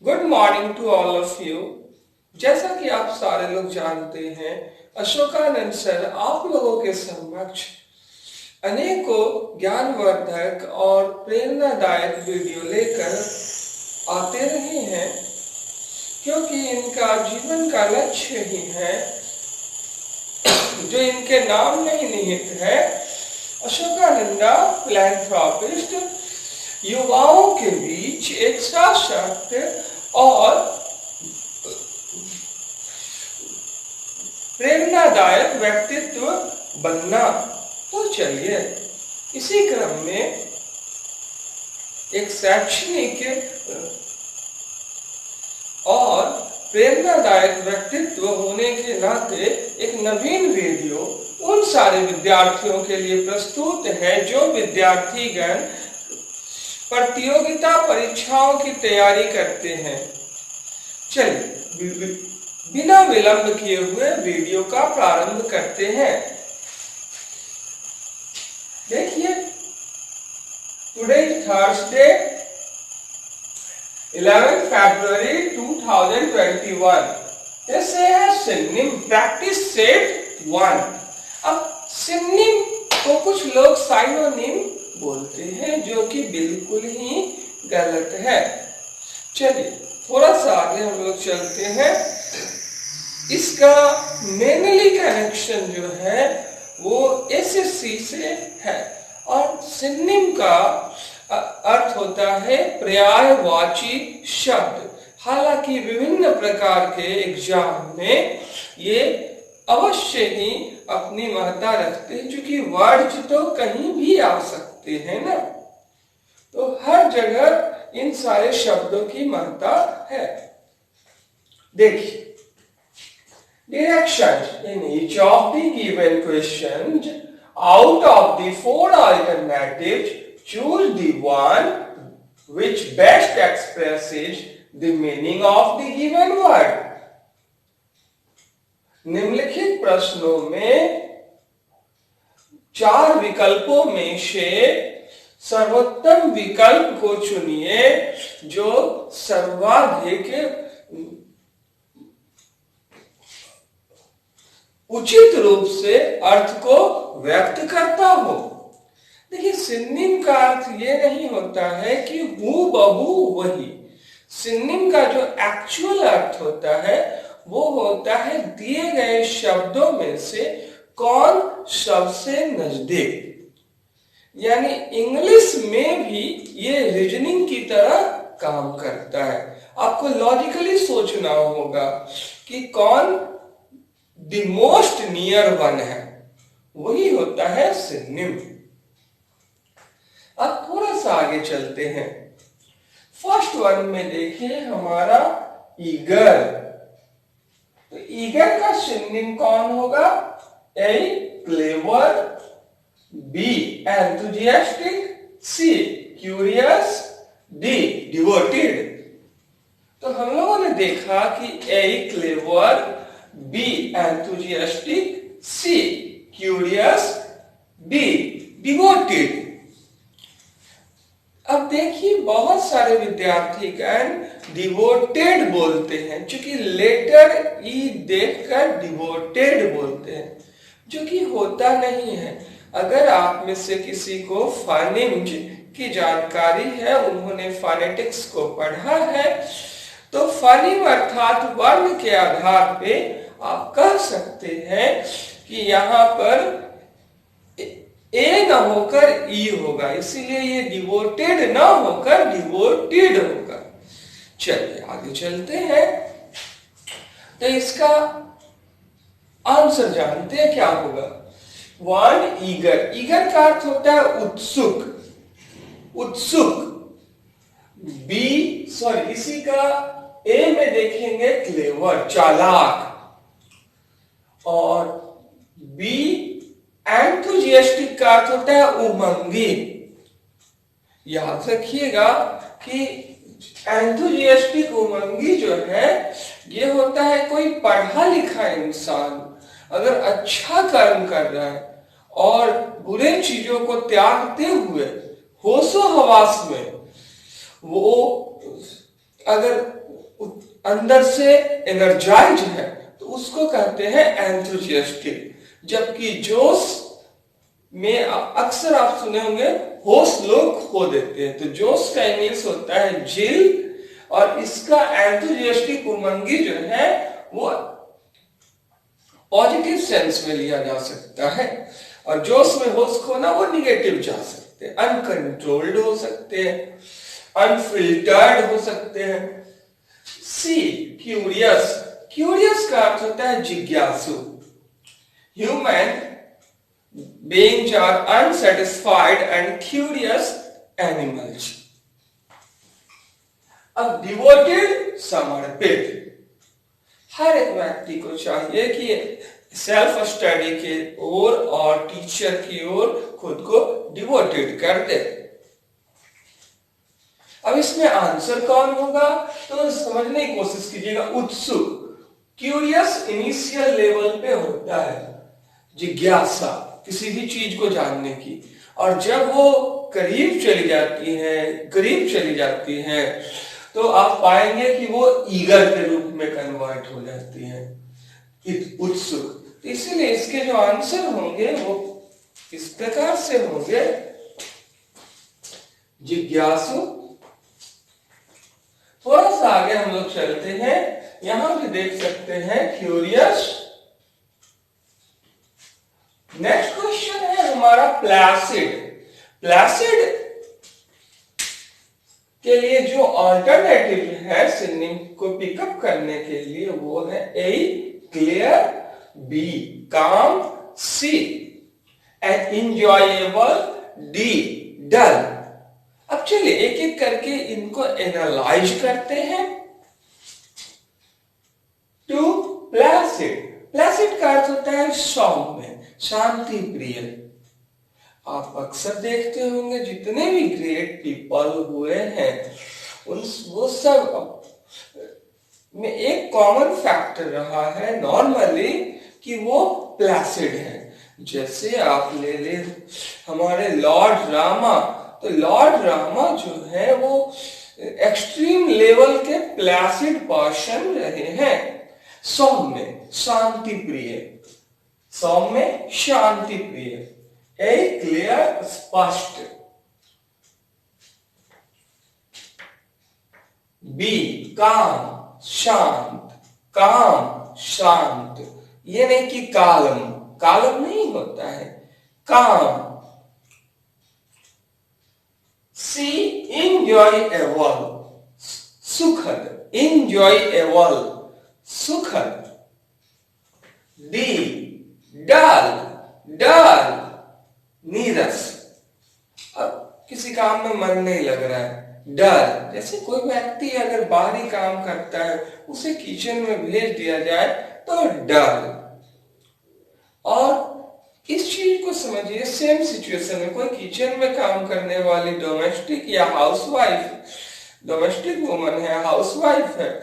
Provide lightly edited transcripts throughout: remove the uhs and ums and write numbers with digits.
Good morning to all of you. जैसा कि आप सारे लोग जानते हैं, अशोकानंद सर आप लोगों के समक्ष अनेकों ज्ञानवर्धक और प्रेरणादायक वीडियो लेकर आते रहे हैं, क्योंकि इनका जीवन का लक्ष्य ही है जो इनके नाम में ही निहित है। अशोकानंदा फिलैंथ्रोपिस्ट युवाओं के बीच एक सशक्त और प्रेरणादायक व्यक्तित्व बनना। तो चलिए इसी क्रम में एक शैक्षणिक और प्रेरणादायक व्यक्तित्व होने के नाते एक नवीन वीडियो उन सारे विद्यार्थियों के लिए प्रस्तुत है जो विद्यार्थीगण प्रतियोगिता परीक्षाओं की तैयारी करते हैं। चलिए बिना विलंब किए हुए वीडियो का प्रारंभ करते हैं। देखिए, टुडे थर्सडे 11 February 2021। जैसे है सिनोनिम प्रैक्टिस सेट 1। अब सिनोनिम को कुछ लोग साइनोनिम बोलते हैं, जो कि बिल्कुल ही गलत है। चलिए थोड़ा सा आगे हम लोग चलते हैं। इसका मेनली कनेक्शन जो है वो एसएससी से है, और सिनोनिम का अर्थ होता है पर्यायवाची शब्द। हालांकि विभिन्न प्रकार के एग्जाम में ये अवश्य ही अपनी महत्ता रखते हैं, क्योंकि वर्ड्स तो कहीं भी आ सकते हैं ना, तो हर जगह इन सारे शब्दों की महत्ता है। देखिए, directions in each of the given questions, out of the 4 alternatives, choose the one which best expresses the meaning of the given word। निम्नलिखित प्रश्नों में 4 विकल्पों में से सर्वोत्तम विकल्प को चुनिए जो सर्वाधिक उचित रूप से अर्थ को व्यक्त करता हो। देखिए, सिनोनिम का अर्थ ये नहीं होता है कि हूबहू वही। सिनोनिम का जो एक्चुअल अर्थ होता है वो होता है दिए गए शब्दों में से कौन सबसे नजदीक। यानी इंग्लिश में भी ये रीजनिंग की तरह काम करता है। आपको लॉजिकली सोचना होगा कि कौन द मोस्ट नियर वन है, वही होता है सिनोनिम। अब थोड़ा सा आगे चलते हैं। फर्स्ट वन में देखिए हमारा ईगर। तो ईगर का सिनोनिम कौन होगा? A clever, B enthusiastic, C curious, D devoted. तो हम लोगों ने देखा कि A clever, B enthusiastic, C curious, D devoted. अब देखिए, बहुत सारे विद्यार्थीगण डिवोटेड बोलते हैं, क्योंकि लेटर ई देखकर डिवोटेड बोलते हैं, जो कि होता नहीं है। अगर आप में से किसी को फोनेम्स की जानकारी है, उन्होंने फोनेटिक्स को पढ़ा है, तो फोनेम अर्थात वर्ण के आधार पे आप कह सकते हैं कि यहाँ पर ए ना होकर ई होगा, इसीलिए ये डिवोटेड ना होकर डिवोटेड होगा। चलिए आगे चलते हैं। तो इसका आंसर जानते हैं क्या होगा? 1 ईगर। ईगर का अर्थ होता है उत्सुक, उत्सुक। इसी का ए में देखेंगे क्लेवर, चालाक, और बी एंथुजियास्टिक का अर्थ होता है उमंगी। याद रखिएगा कि एंथुजियास्टिक उमंगी जो है ये होता है कोई पढ़ा लिखा इंसान अगर अच्छा कर्म कर रहा है और बुरे चीजों को त्यागते हुए होशो हवास में वो अगर अंदर से एनर्जाइज है तो उसको कहते हैं एंथुजियास्टिक। जबकि जोश में अक्सर आप सुने होंगे होश लोग खो देते हैं, तो जोश का इंग्लिश होता है जिल, और इसका एंथुजियास्टिक उमंगी जो है वो पॉजिटिव सेंस में लिया जा सकता है, और जोश में होश खोना वो निगेटिव जा सकते हैं, अनकंट्रोल्ड हो सकते हैं, अनफिल्टर्ड हो सकते हैं। सी क्यूरियस, क्यूरियस का अर्थ होता है जिज्ञासु। Human beings are unsatisfied and curious animals. अब डिवोटेड समर्पित, हर एक व्यक्ति को चाहिए कि सेल्फ स्टडी की ओर और टीचर की ओर खुद को डिवोटेड कर दे। अब इसमें आंसर कौन होगा तो समझने की कोशिश कीजिएगा। उत्सुक, क्यूरियस इनिशियल लेवल पे होता है जिज्ञासा किसी भी चीज को जानने की, और जब वो करीब चली जाती है तो आप पाएंगे कि वो ईगर के रूप में कन्वर्ट हो जाती है, उत्सुक। तो इसीलिए इसके जो आंसर होंगे वो इस प्रकार से होंगे, जिज्ञासु। थोड़ा सा आगे हम लोग चलते हैं, यहां भी देख सकते हैं क्यूरियस। नेक्स्ट क्वेश्चन है हमारा प्लासिड। प्लासिड के लिए जो अल्टरनेटिव है सिनोनिम को पिकअप करने के लिए वो है ए क्लियर, बी काम, सी एंजॉयबल, डी डल। अब चलिए एक एक करके इनको एनालाइज करते हैं। टू प्लासिड, प्लासिड का अर्थ होता है सौम्य, शांति प्रिय। आप अक्सर देखते होंगे जितने भी ग्रेट पीपल हुए हैं वो सब में एक कॉमन फैक्टर रहा है नॉर्मली कि वो प्लासिड है। जैसे आप ले ले हमारे लॉर्ड रामा, तो लॉर्ड रामा जो है वो एक्सट्रीम लेवल के प्लासिड पर्सन रहे हैं, सौम्य शांति प्रिय, सौम्य शांति प्रिय। ए क्लियर स्पष्ट, बी काम शांत, काम शांत, ये नहीं कि कालम, कालम नहीं होता है, काम। सी इंजॉयएबल, सुखद, इंजॉयएबल सुखद। डी डल, डल नीरस, अब किसी काम में मन नहीं लग रहा है, डल। जैसे कोई व्यक्ति अगर बाहरी काम करता है उसे किचन में भेज दिया जाए तो डल। और इस चीज को समझिए, सेम सिचुएशन में कोई किचन में काम करने वाली डोमेस्टिक या हाउसवाइफ, डोमेस्टिक वुमन है, हाउसवाइफ है,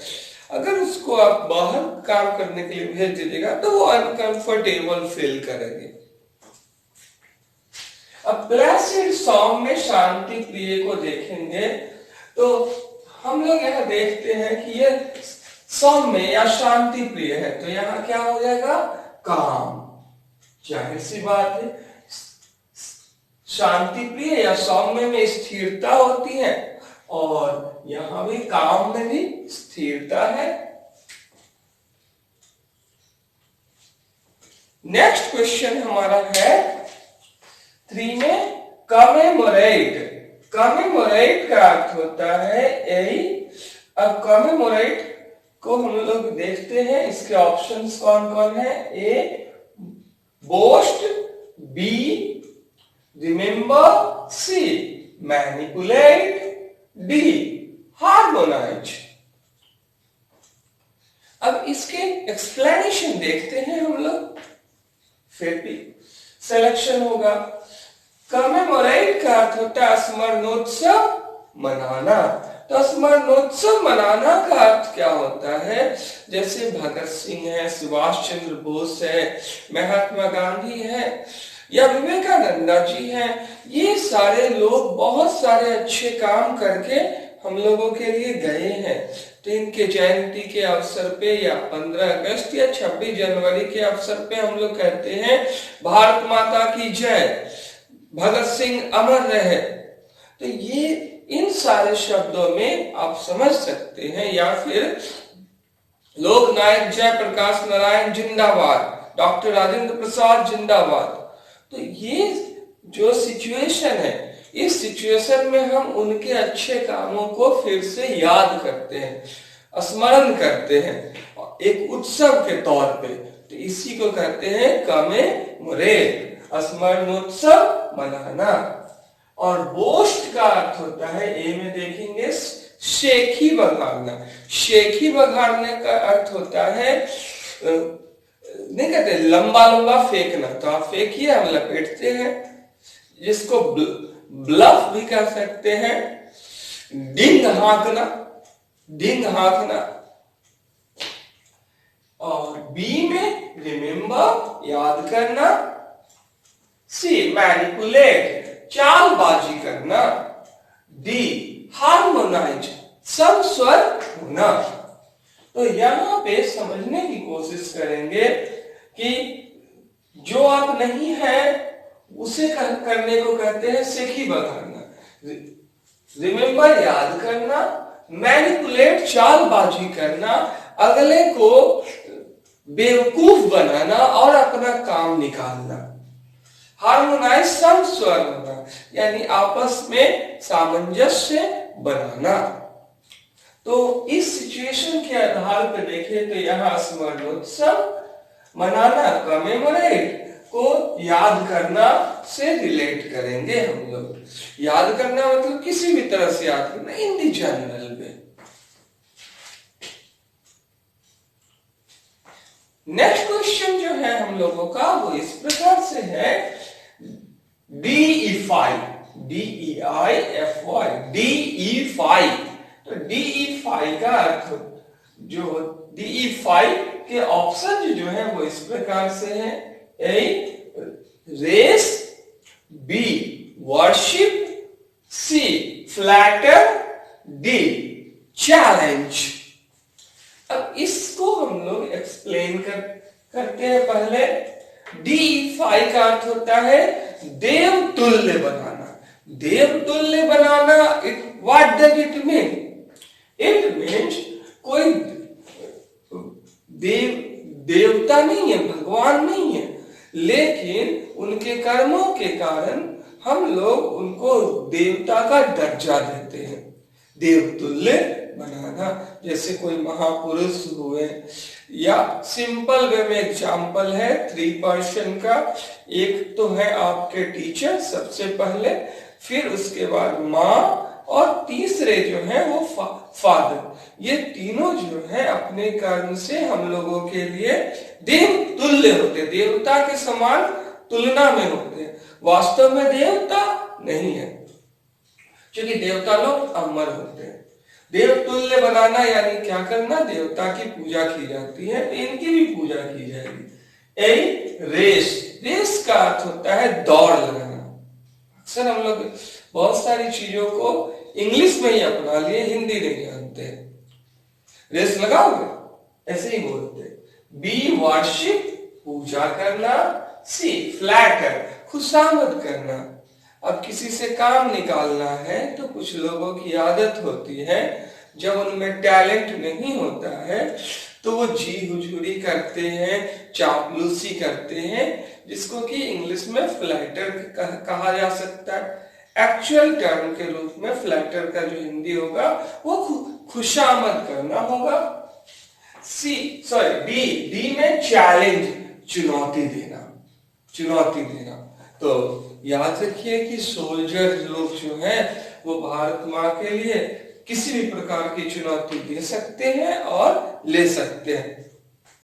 अगर उसको आप बाहर काम करने के लिए भेज दीजिएगा तो वो अनकंफर्टेबल फील करेंगे। अब प्लासिड सौम्य शांति प्रिय को देखेंगे तो हम लोग यहाँ देखते हैं कि ये सौम्य या शांति प्रिय है, तो यहाँ क्या हो जाएगा काम। जाहिर सी बात है, शांति प्रिय या सौम्य में स्थिरता होती है और यहां भी काम में भी स्थिरता है। नेक्स्ट क्वेश्चन हमारा है 3 में कमेमोरेट। कमेमोरेट का अर्थ होता है ए। अब कमेमोरेट को हम लोग देखते हैं, इसके ऑप्शंस कौन कौन है। A boast, B remember, C manipulate, D harmonise. अब इसके एक्सप्लेनेशन देखते हैं हम लोग, फिर भी सिलेक्शन होगा। कमेमोरेट का अर्थ होता है स्मरणोत्सव मनाना। तो स्मरणोत्सव मनाना का अर्थ क्या होता है, जैसे भगत सिंह है, सुभाष चंद्र बोस है, महात्मा गांधी है या विवेकानंद जी हैं, ये सारे लोग बहुत सारे अच्छे काम करके हम लोगों के लिए गए हैं। तो इनके जयंती के अवसर पे या 15 अगस्त या 26 जनवरी के अवसर पे हम लोग कहते हैं भारत माता की जय, भगत सिंह अमर रहे। तो ये इन सारे शब्दों में आप समझ सकते हैं। या फिर लोक नायक जयप्रकाश नारायण जिंदाबाद, डॉक्टर राजेंद्र प्रसाद जिंदाबाद। तो ये जो सिचुएशन है, इस सिचुएशन में हम उनके अच्छे कामों को फिर से याद करते हैं, स्मरण करते हैं एक उत्सव के तौर पे। तो इसी को कहते हैं कमेमोरेट, स्मरणोत्सव मनाना। और बोस्ट का अर्थ होता है, ए में देखेंगे, शेखी बघाड़ना। शेखी बघाड़ने का अर्थ होता है, नहीं कहते लंबा लंबा फेंकना, तो आप फेंकिए, हम लपेटते हैं, जिसको ब्लफ भी कर सकते हैं। डिंग हाँकना, डिंग हाँकना। और बी में रिमेम्बर, याद करना। सी मैनिपुलेट, चालबाजी करना। डी हार्मोनाइज, सब स्वर होना। तो यहां पे समझने की कोशिश करेंगे कि जो आप नहीं है उसे करने को कहते हैं शेखी बघाड़ना, रिमेम्बर याद करना, मैनिपुलेट चालबाजी करना, अगले को बेवकूफ बनाना और अपना काम निकालना। हार्मोनाइज, सम स्वर होना, यानी आपस में सामंजस्य बनाना। तो इस सिचुएशन के आधार पर देखें तो यहाँ स्मरणोत्सव मनाना, कमेमोरेट को याद करना से रिलेट करेंगे हम लोग। याद करना मतलब किसी भी तरह से याद करना, इन दी जनरल वे। नेक्स्ट क्वेश्चन जो है हम लोगों का वो इस प्रकार से है, DE5, DEIFY, DE5। तो DE5 का अर्थ, जो DE5 के ऑप्शन जो है वो इस प्रकार से है, A race, B worship, C flatter, D challenge. अब इसको हम लोग एक्सप्लेन करते हैं। पहले DE5 का अर्थ होता है देव तुल्य बनाना। देव तुल्य बनाना, what does it mean? It means कोई देवता नहीं है, भगवान नहीं है, लेकिन उनके कर्मों के कारण हम लोग उनको देवता का दर्जा देते हैं। देवतुल्य बनाना, जैसे कोई महापुरुष हुए, या सिंपल वे में एग्जाम्पल है 3 पर्सन का। एक तो है आपके टीचर सबसे पहले, फिर उसके बाद माँ, और तीसरे जो है वो फादर। ये तीनों जो है अपने कर्म से हम लोगों के लिए देव तुल्य होते, देवता के समान तुलना में होते हैं। वास्तव में देवता नहीं है, क्योंकि देवता लोग अमर होते हैं। देव तुल्य बनाना यानी क्या करना? देवता की पूजा की जाती है, इनकी भी पूजा की जाएगी। ए रेस, रेस का अर्थ होता है दौड़ लगाना। अक्सर हम लोग बहुत सारी चीजों को इंग्लिश में ही अपना लिए, हिंदी नहीं जानते। रेस लगाओगे, ऐसे ही बोलते। बी वर्शिप, पूजा करना। सी फ्लैटर, खुशामद करना। अब किसी से काम निकालना है तो कुछ लोगों की आदत होती है, जब उनमें टैलेंट नहीं होता है तो वो जी हुजूरी करते हैं, चापलूसी करते हैं, जिसको कि इंग्लिश में फ्लैटर कहा जा सकता है। एक्चुअल टर्म के रूप में फ्लैटर का जो हिंदी होगा वो खुशामद करना होगा। डी में चैलेंज, चुनौती देना, चुनौती देना। तो याद रखिए कि सोल्जर लोग जो हैं वो भारत माँ के लिए किसी भी प्रकार की चुनौती दे सकते हैं और ले सकते हैं।